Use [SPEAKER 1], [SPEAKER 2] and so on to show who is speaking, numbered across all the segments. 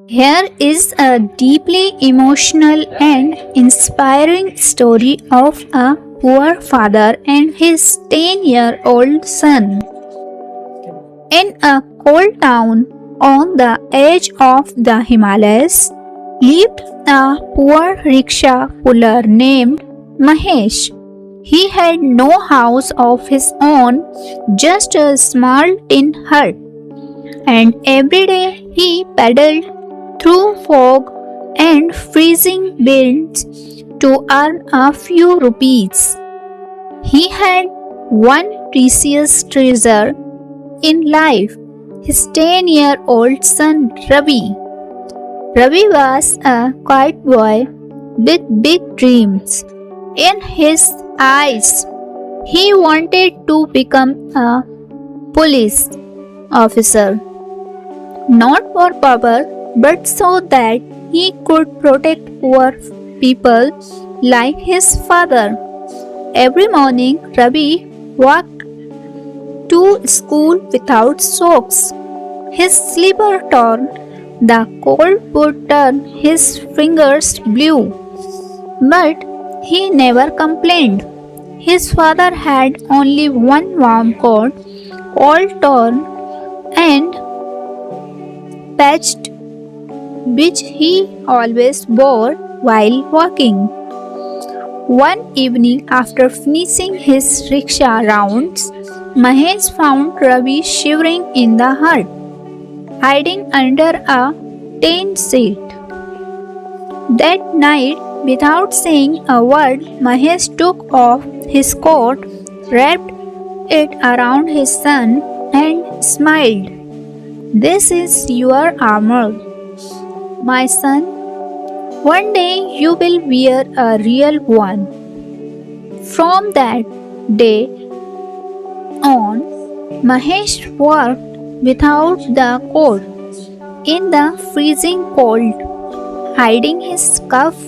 [SPEAKER 1] Here is a deeply emotional and inspiring story of a poor father and his 10-year-old son. In a cold town on the edge of the Himalayas lived a poor rickshaw puller named Mahesh. He had no house of his own, just a small tin hut, and every day he paddled through fog and freezing winds to earn a few rupees. He had one precious treasure in life, his 10-year-old son Ravi. Ravi was a quiet boy with big dreams. In his eyes, he wanted to become a police officer, not for power but so that he could protect poor people like his father. Every morning, Ravi walked to school without socks. His slipper torn, the cold would turn his fingers blue. But he never complained. His father had only one warm coat, all torn and patched, which he always wore while walking. One evening, after finishing his rickshaw rounds, Mahesh found Ravi shivering in the hut, hiding under a tent seat. That night, without saying a word, Mahesh took off his coat, wrapped it around his son, and smiled. "This is your armor, my son. One day you will wear a real one." From that day on, Mahesh walked without the coat, in the freezing cold, hiding his cough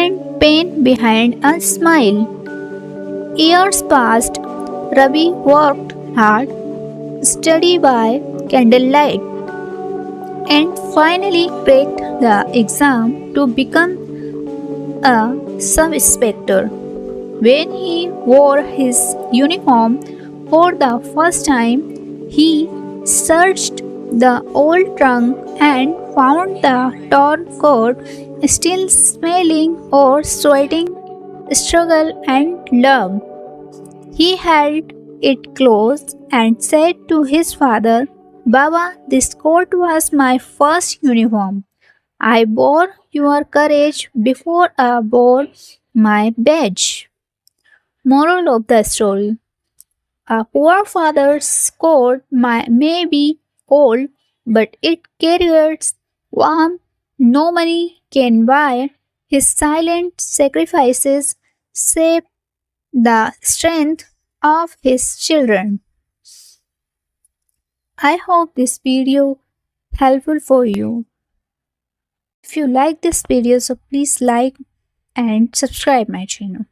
[SPEAKER 1] and pain behind a smile. Years passed. Ravi worked hard, studied by candlelight, and finally cracked the exam to become a sub-inspector. When he wore his uniform for the first time, he searched the old trunk and found the torn coat still smelling of sweating, struggle, and love. He held it close and said to his father, "Baba, this coat was my first uniform. I bore your courage before I bore my badge." Moral of the story: a poor father's coat may be old, but it carries warmth no money can buy. His silent sacrifices shape the strength of his children. I hope this video helpful for you. If you like this video, so please like and subscribe my channel.